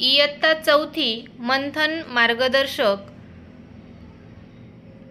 इयत्ता 4थी मंथन मार्गदर्शक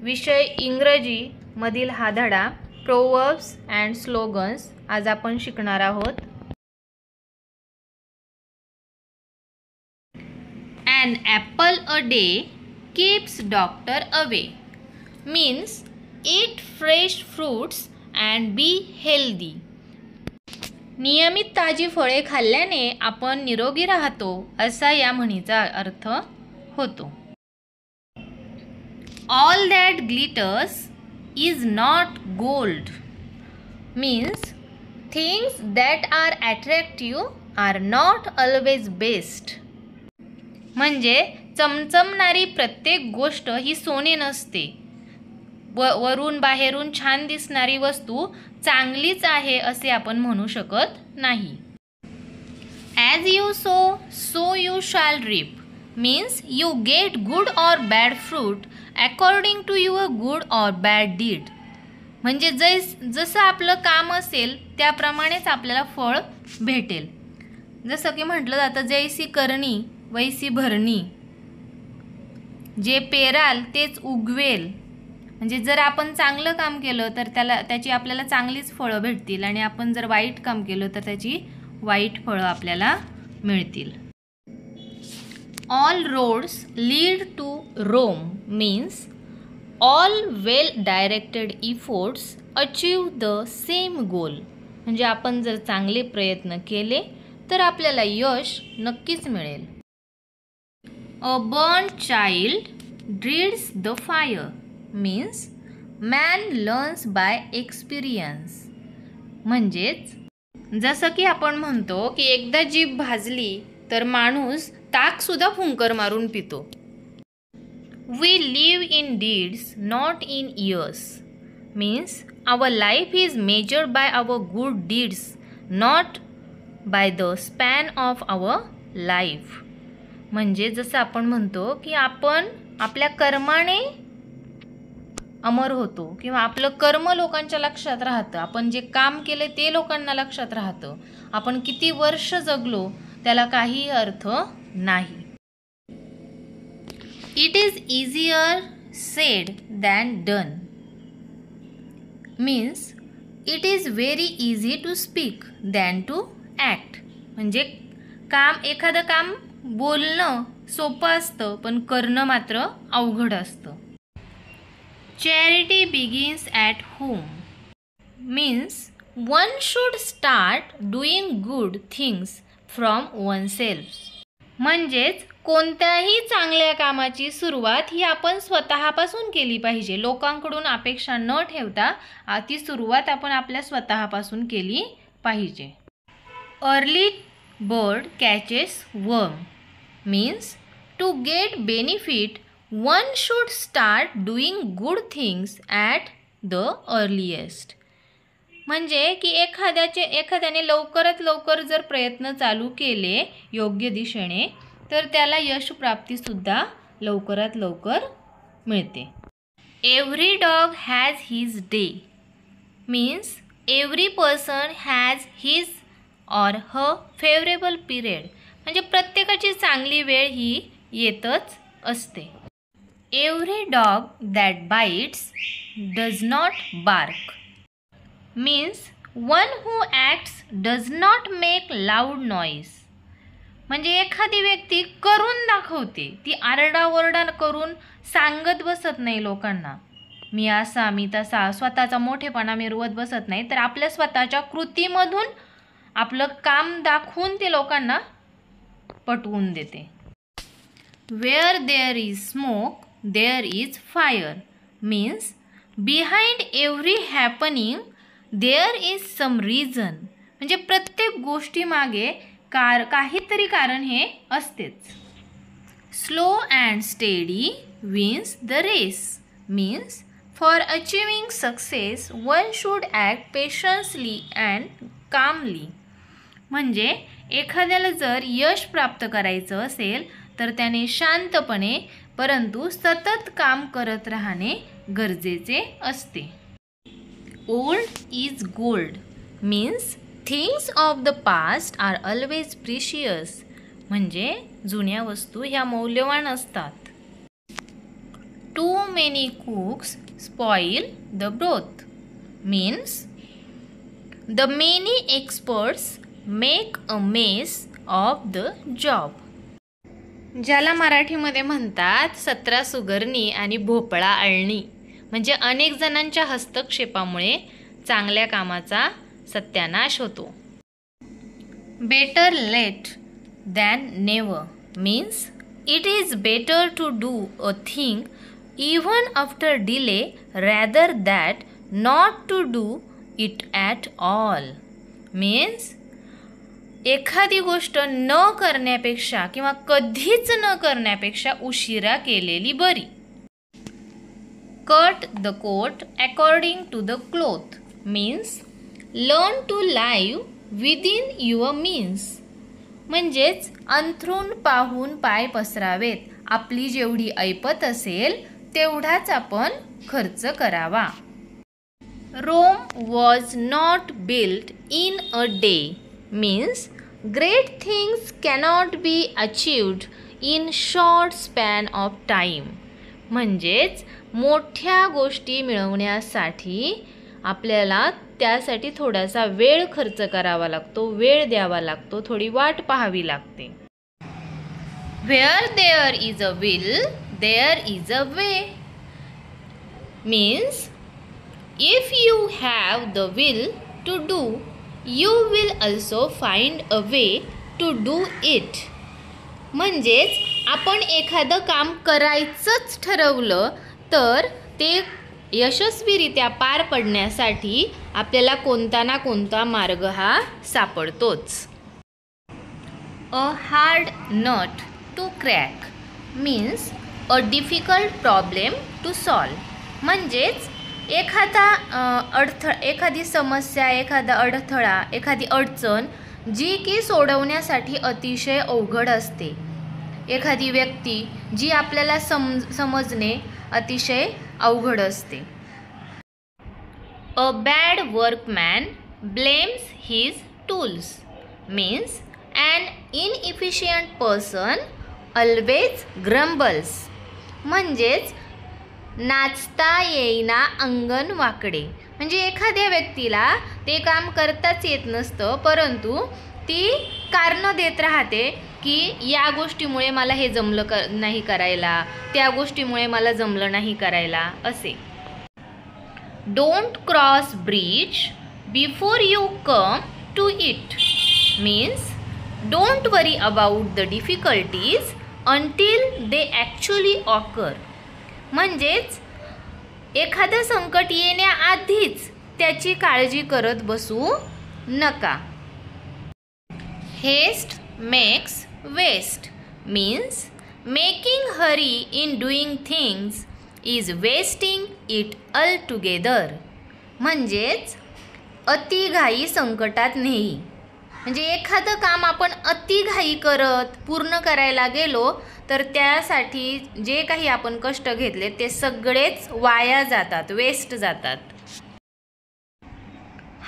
विषय इंग्रजी मधील हा धडा प्रोव्हर्ब्स अँड स्लोगन्स आज आपण शिकणार आहोत. An apple a day keeps doctor away means eat fresh fruits and be healthy. नियमित ताजी फळे खाल्ल्याने आपण निरोगी राहतो असा या म्हणीचा अर्थ होतो. All that glitters is not gold means things that are attractive are not always best. म्हणजे चमचमणारी प्रत्येक गोष्ट ही सोने नसते. वरून बाहेरून छान दिसणारी वस्तू चांगलीच आहे असे आपण म्हणू शकत नाही. As you sow, so you shall reap means you get good or bad fruit according to your good or bad deed. म्हणजे जसं आपलं काम असेल त्याप्रमाणेच आपल्याला फळ भेटेल. जसं की म्हटलं जातं जैसी करणी वैसी भरणी. जे पेराल तेच उगवेल. म्हणजे जर आपण चांगलं काम केलं तर त्याची आपल्याला चांगलीच फळं भेटतील आणि आपण जर वाईट काम केलं तर त्याची वाईट फळं आपल्याला मिळतील. All roads lead to Rome means all well directed efforts achieve the same goal. म्हणजे आपण जर चांगले प्रयत्न केले तर आपल्याला यश नक्कीच मिळेल. A burnt child dreads the fire means man learns by experience. म्हणजेच जसं की आपण म्हणतो की एकदा जीभ भाजली तर माणूस ताकसुद्धा फुंकर मारून पितो. We live in deeds not in years means our life is measured by our good deeds not by the span of our life. म्हणजे जसं आपण म्हणतो की आपण आपल्या कर्माने अमर होतो किंवा आपलं कर्म लोकांच्या लक्षात राहतं. आपण जे काम केले ते लोकांना लक्षात राहतं. आपण किती वर्ष जगलो त्याला काही अर्थ नाही. It is easier said than done means it is very easy to speak than to act. म्हणजे एखादं काम बोलणं सोपं असतं पण करणं मात्र अवघड असतं. Charity begins at home means one should start doing good things from one self. म्हणजेच कोणत्याही चांगल्या कामाची सुरुवात ही आपण स्वतःपासून केली पाहिजे. लोकांकडून अपेक्षा न ठेवता ती सुरुवात आपण आपल्या स्वतःपासून केली पाहिजे. Early bird catches worm means to get benefit one should start doing good things at the earliest. म्हणजे की एखाद्याने लवकरात लवकर जर प्रयत्न चालू केले योग्य दिशेने तर त्याला यश प्राप्तीसुद्धा लवकरात लवकर मिळते. Every dog has his day means every person has his और हर फेवरेबल पिरियड. म्हणजे प्रत्येकाची चांगली वेळ ही येतच असते. Every dog that bites does not bark means one who acts does not make loud noise. म्हणजे एखादी व्यक्ती करून दाखवते. ती आरडाओरडा करून सांगत बसत नाही लोकांना मी असा मी तसा. स्वतःचा मोठेपणा मिरवत बसत नाही तर आपल्या स्वतःच्या कृतीमधून आपलं काम दाखवून ते लोकांना पटवून देते. Where there is smoke there is fire means behind every happening there is some reason. म्हणजे प्रत्येक गोष्टीमागे काहीतरी कारण हे असतेच. Slow and steady wins the race means for achieving success one should act patiently and calmly. म्हणजे एखाद्याला जर यश प्राप्त करायचं असेल तर त्याने शांतपणे परंतु सतत काम करत राहणे गरजेचे असते. Old is gold means things of the past are always precious म्हणजे जुन्या वस्तू ह्या मौल्यवान असतात. Too many cooks spoil the broth means the many experts make a mess of the job. ज्याला मराठीमध्ये म्हणतात 17 सुगरणी आणि भोपळा अळणी, म्हणजे अनेक जणांच्या हस्तक्षेपामुळे चांगल्या कामाचा सत्यानाश होतो. Better late than never means it is better to do a thing even after delay rather that not to do it at all. Means एखादी गोष्ट न करण्यापेक्षा किंवा कधीच न करण्यापेक्षा उशिरा केलेली बरी. Cut the coat according to the cloth means learn to live within your means. म्हणजेच अंथरूण पाहून पाय पसरावेत. आपली जेवढी ऐपत असेल तेवढाच आपण खर्च करावा. Rome was not built in a day means great things cannot be achieved in short span of time. म्हणजेच मोठ्या गोष्टी मिळवण्यासाठी आपल्याला त्यासाठी थोडासा वेळ खर्च करावा लागतो, वेळ द्यावा लागतो, थोडी वाट पाहावी लागते. Where there is a will, there is a way. Means if you have the will to do, you will also find a way to do it. म्हणजेच आपण एखादं काम करायचंच ठरवलं तर ते यशस्वीरित्या पार पडण्यासाठी आपल्याला कोणता ना कोणता मार्ग हा सापडतोच. A hard nut to crack means a difficult problem to solve. म्हणजेच एखादी समस्या, एखादा अडथळा, एखादी अडचण जी की सोडवण्यासाठी अतिशय अवघड असते. एखादी व्यक्ती जी आपल्याला समजणे अतिशय अवघड असते. A bad workman blames his tools means an inefficient person always grumbles. म्हणजेच नाचता येईना अंगण वाकडे. म्हणजे एखाद्या व्यक्तीला ते काम करताच येत नसतं, परंतु ती कारणं देत राहते की या गोष्टीमुळे मला हे जमलं नाही करायला, त्या गोष्टीमुळे मला जमलं नाही करायला असे. Don't cross bridge before you come to it means don't worry about the difficulties until they actually occur. म्हणजेच एखादं संकट येण्याआधीच त्याची काळजी करत बसू नका. Haste makes waste means making hurry in doing things is wasting it all together. म्हणजेच अतिघाई संकटात नेई. म्हणजे एखादं काम आपण अतिघाई करत पूर्ण करायला गेलो तर त्यासाठी जे काही आपण कष्ट घेतले ते सगळेच वाया जातात, वेस्ट जातात.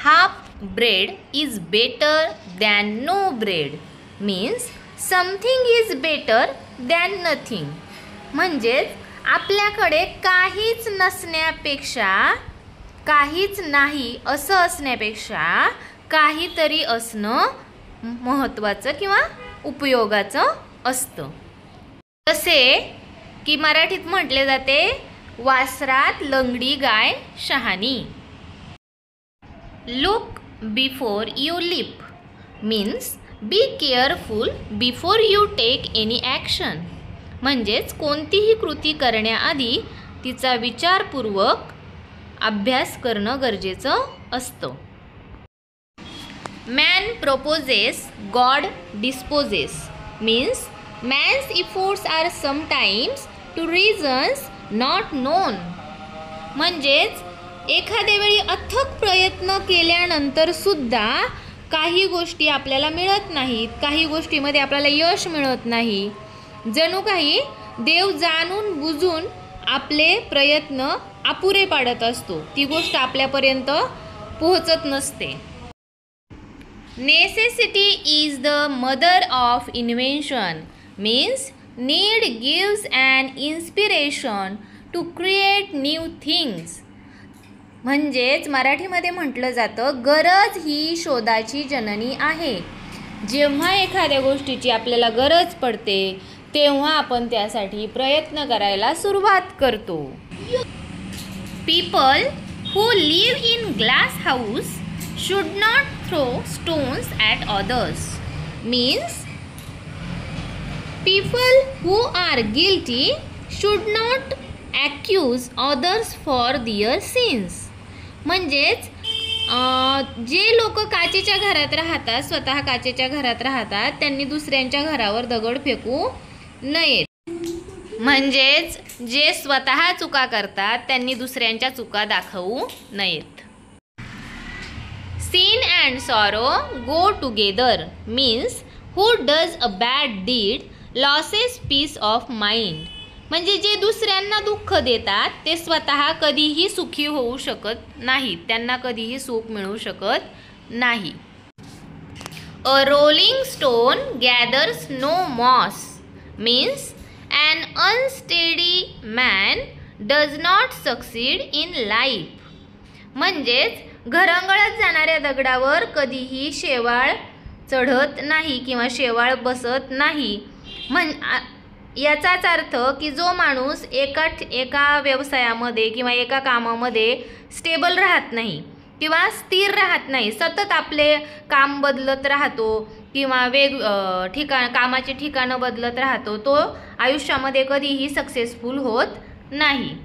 Half bread is better than no bread means something is better than nothing. म्हणजेच आपल्याकडे काहीच नसण्यापेक्षा, काहीच नाही असं असण्यापेक्षा काहीतरी असणं महत्त्वाचं किंवा उपयोगाचं असतं. जसे की मराठीत म्हटले जाते वासरात लंगडी गाय शहाणी. Look before you leap means be careful before you take any action. म्हणजेच कोणतीही कृती करण्याआधी तिचा विचारपूर्वक अभ्यास करणं गरजेचं असतं. Man proposes God disposes means man's efforts are sometimes to reasons not known. म्हणजेच एखाद्या वेळी अथक प्रयत्न केल्यानंतर सुद्धा काही गोष्टी आपल्याला मिळत नाहीत, काही गोष्टीमध्ये आपल्याला यश मिळत नाही. जणू काही देव जाणून बुजून आपले प्रयत्न अपुरे पाडत असतो, ती गोष्ट आपल्यापर्यंत पोहोचत नसते. Necessity is the mother of invention means need gives and inspiration to create new things. म्हणजेच मराठीमध्ये म्हटलं जातं गरज ही शोधाची जननी आहे. जेव्हा एखाद्या गोष्टीची आपल्याला गरज पडते तेव्हा आपण त्यासाठी प्रयत्न करायला सुरुवात करतो. People who live in glass house should not throw stones at others means people who are guilty should not accuse others for their sins. म्हणजेच जे लोक काचेच्या घरात राहतात, स्वतः काचेच्या घरात राहतात, त्यांनी दुसऱ्यांच्या घरावर दगड फेकू नयेत. म्हणजेच जे स्वतः चुका करतात त्यांनी दुसऱ्यांच्या चुका दाखवू नयेत. sin and sorrow go together means who does a bad deed loses peace of mind. म्हणजे जे दुसऱ्यांना दुःख देतात ते स्वतः कधीही सुखी होऊ शकत नाहीत, त्यांना कधीही सुख मिळू शकत नाही. A rolling stone gathers no moss means an unsteady man does not succeed in life. म्हणजेच घरंगळत जाणाऱ्या दगडावर कधीही शेवाळ चढत नाही किंवा शेवाळ बसत नाही. याचाच अर्थ की जो माणूस एका व्यवसायामध्ये किंवा एका कामामध्ये स्टेबल राहत नाही किंवा स्थिर राहत नाही, सतत आपले काम बदलत राहतो किंवा कामाची ठिकाणं बदलत राहतो, तो आयुष्यामध्ये कधीही सक्सेसफुल होत नाही.